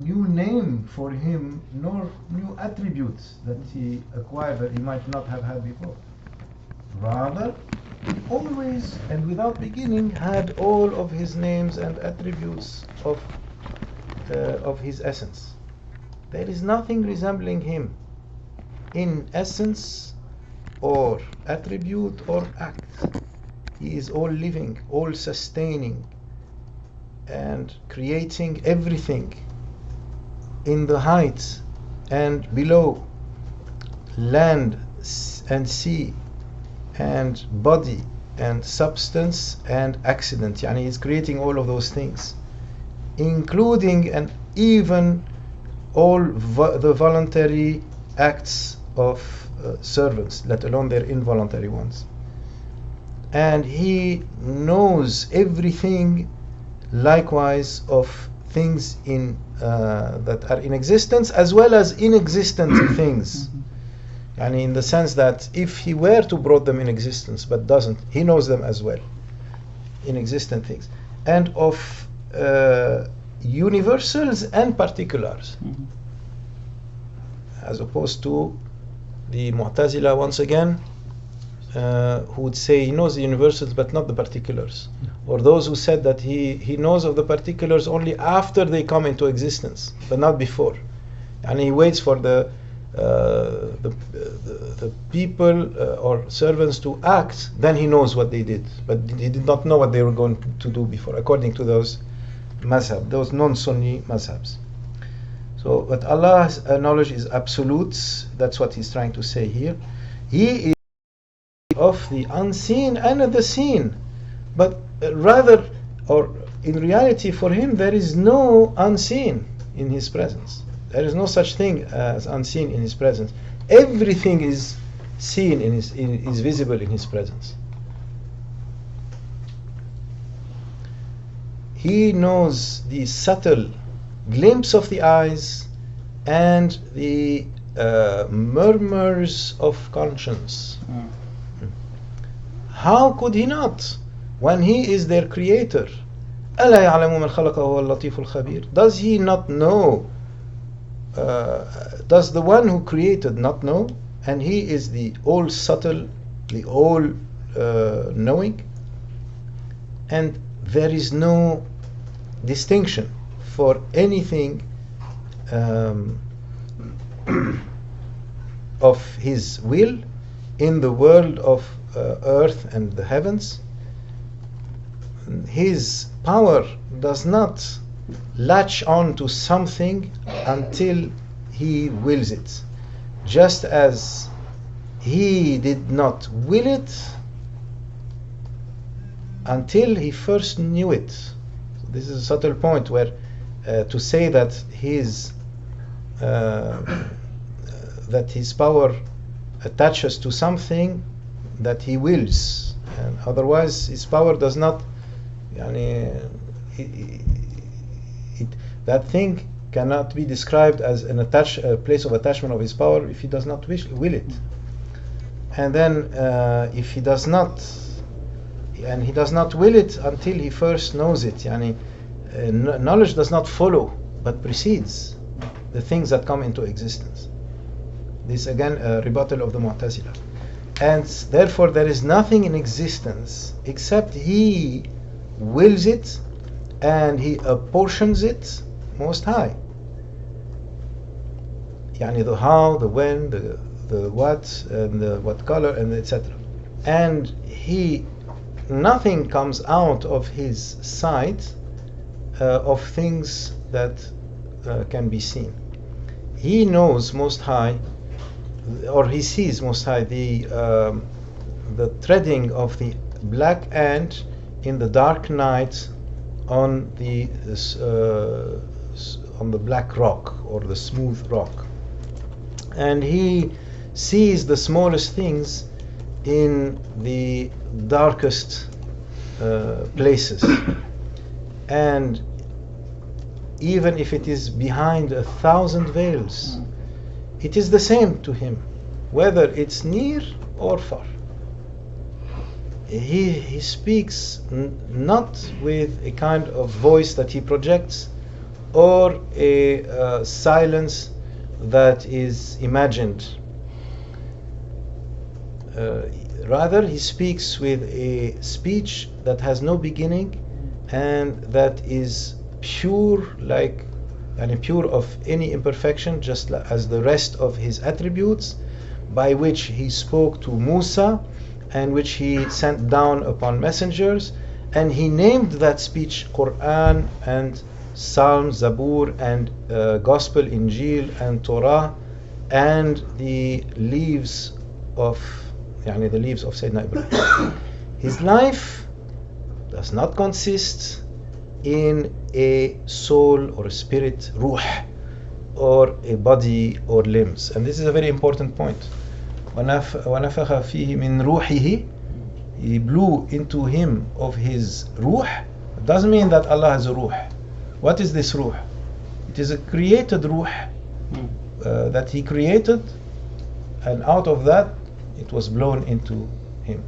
new name for him, nor new attributes that he acquired that he might not have had before. Rather, always and without beginning had all of his names and attributes of his essence. There is nothing resembling him in essence or attribute or act. He is all living, all sustaining and creating everything in the heights and below, land and sea and body and substance and accident. Yani he's creating all of those things, including and even all the voluntary acts of servants, let alone their involuntary ones. And he knows everything likewise of things in that are in existence as well as inexistent things. And in the sense that if he were to brought them in existence but doesn't, he knows them as well, inexistent things, and of universals and particulars, as opposed to the Mu'tazila once again, who would say he knows the universals but not the particulars, or those who said that he knows of the particulars only after they come into existence but not before, and he waits for the people or servants to act, then he knows what they did, but he did not know what they were going to do before, according to those mazhab, those non-Sunni mazhabs. So, but Allah's knowledge is absolute. That's what he's trying to say here. He is of the unseen and of the seen, but rather, or in reality for him, there is no unseen in his presence. There is no such thing as unseen in his presence. Everything is seen is visible in his presence. He knows the subtle glimpse of the eyes and the murmurs of conscience. How could he not, when he is their creator? أَلَا يَعْلَمُ مَنْ خَلَقَ هُوَ اللَّطِيفُ الْخَبِيرُ. Does he not know? Does the one who created not know? And he is the all subtle, the all knowing. And there is no distinction for anything of his will in the world of earth and the heavens. His power does not latch on to something until he wills it, just as he did not will it until he first knew it. So this is a subtle point where to say that his power attaches to something that he wills, and otherwise his power does not, that thing cannot be described as a place of attachment of his power if he does not will it. And then if he does not, and he does not will it until he first knows it, knowledge does not follow but precedes the things that come into existence. This again a rebuttal of the Mu'tazila. And therefore there is nothing in existence except he wills it and he apportions it most high. The how, the when, the what, and the what color, and etc. And nothing comes out of his sight of things that can be seen. He knows most high, or he sees most high the treading of the black ant in the dark night on the black rock or the smooth rock, and he sees the smallest things in the darkest places, and even if it is behind 1,000 veils, it is the same to him, whether it's near or far. He speaks not with a kind of voice that he projects or a silence that is imagined. Rather, he speaks with a speech that has no beginning and that is pure, like and pure of any imperfection, just as the rest of his attributes, by which he spoke to Musa and which he sent down upon messengers, and he named that speech Quran and Psalm, Zabur, and Gospel, Injil, and Torah, and the leaves of Sayyidina Ibrahim. His life does not consist in a soul or a spirit, ruh, or a body or limbs. And this is a very important point. وَنَفَخَ فِيهِ مِنْ رُوحِهِ, he blew into him of his ruh. It doesn't mean that Allah has a ruh. What is this ruh? It is a created ruh that he created, and out of that it was blown into him.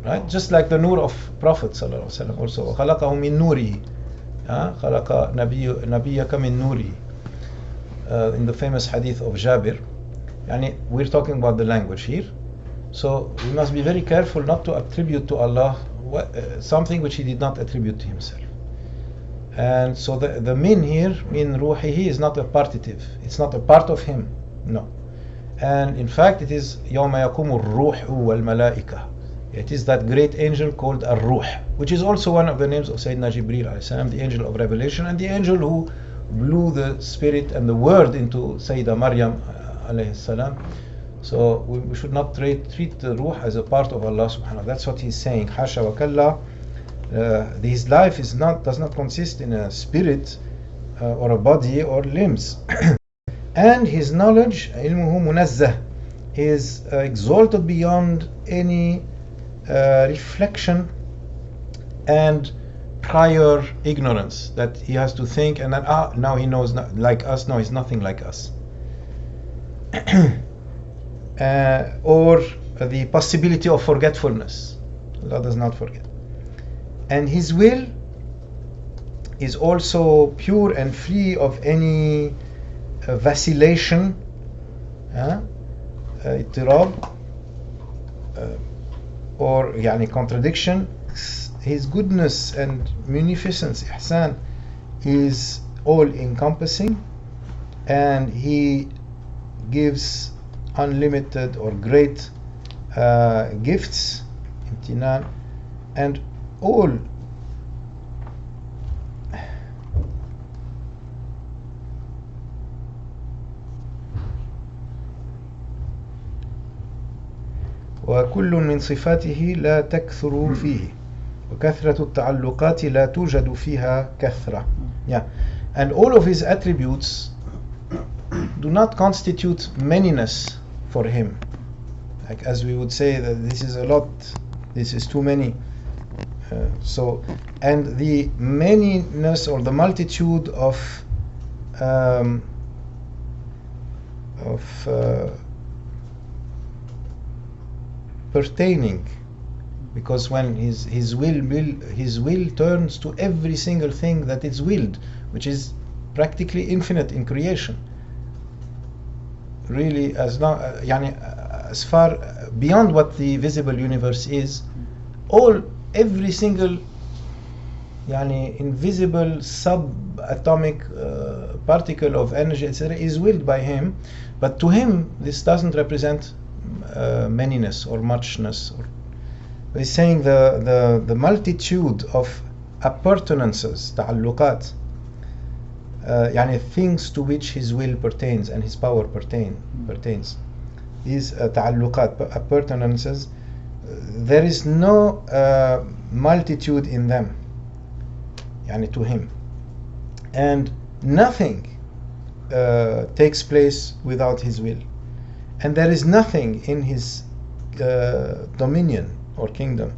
Right? Just like the nur of Prophet ﷺ also. خَلَقَهُ مِن نُورِهِ, خَلَقَ نَبِيَّكَ مِن نُورِهِ, in the famous hadith of Jabir. We're talking about the language here. So we must be very careful not to attribute to Allah something which he did not attribute to himself. And so the min here, min ruhihi, is not a partitive. It's not a part of him. No. And in fact it is يَوْمَ يَقُومُ الرُّوحُ وَالْمَلَائِكَةُ. It is that great angel called Ar-Ruh, which is also one of the names of Sayyidina Gibril alayhi salam, the angel of revelation, and the angel who blew the spirit and the word into Sayyidah Maryam alayhi salam. So we should not treat the ruh as a part of Allah subhanahu wa ta'ala. That's what he's saying. Hasha wa kalla. His life does not consist in a spirit or a body or limbs. And his knowledge, ilmuhu munazzah, is exalted beyond any reflection and prior ignorance that he has to think and then now he knows like us. No, he's nothing like us. Or the possibility of forgetfulness. Allah does not forget. And his will is also pure and free of any vacillation, اضطراب, or contradiction. His goodness and munificence, ihsan, is all encompassing, and he gives unlimited or great gifts, imtinan, and all وكل من صفاته لا تكثر فيه وكثرة التعلقات لا توجد فيها كثرة. And all of his attributes do not constitute manyness for him, like as we would say that this is a lot, this is too many. And the manyness or the multitude of pertaining, because when his will turns to every single thing that is willed, which is practically infinite in creation, really as far beyond what the visible universe is, every single invisible subatomic particle of energy, etc., is willed by him. But to him this doesn't represent manyness or muchness. He's saying the multitude of appurtenances, ta'alluqat, things to which his will pertains and his power pertains. These ta'alluqat, appurtenances, there is no multitude in them, to him, and nothing takes place without his will, and there is nothing in his dominion or kingdom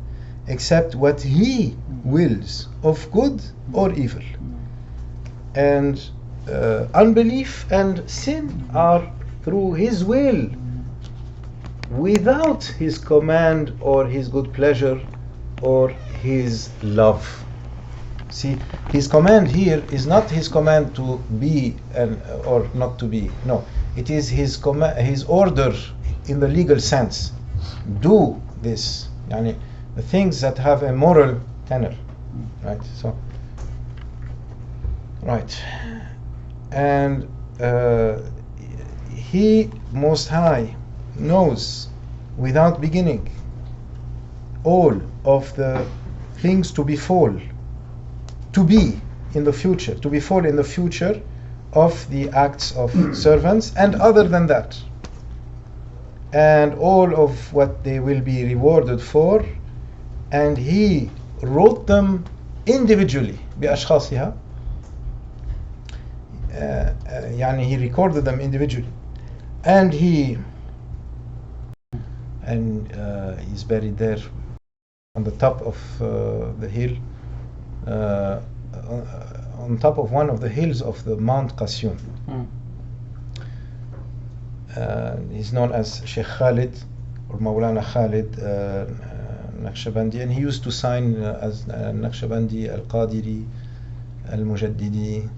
except what he wills of good or evil. And unbelief and sin are through his will, without his command or his good pleasure or his love. See, his command here is not his command to be or not to be. No, it is his his order in the legal sense. Do this. Yani, the things that have a moral tenor. Right? So, right. And he, Most High, knows without beginning all of the things to befall, to be in the future, to befall in the future of the acts of servants and other than that, and all of what they will be rewarded for, and he wrote them individually بأشخاصها, يعني he recorded them individually, and he's buried there on the top of the hill, on top of one of the hills of the Mount Qasyun. He's known as Shaykh Khalid or Maulana Khalid Naqshbandi, and he used to sign as Naqshbandi Al-Qadiri Al-Mujaddidi.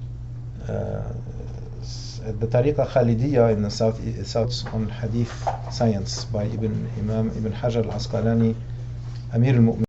The Tariqa Khalidiyya in the south on Hadith science by Imam Ibn Hajar Al-Asqalani, Amir al-Mu'minin.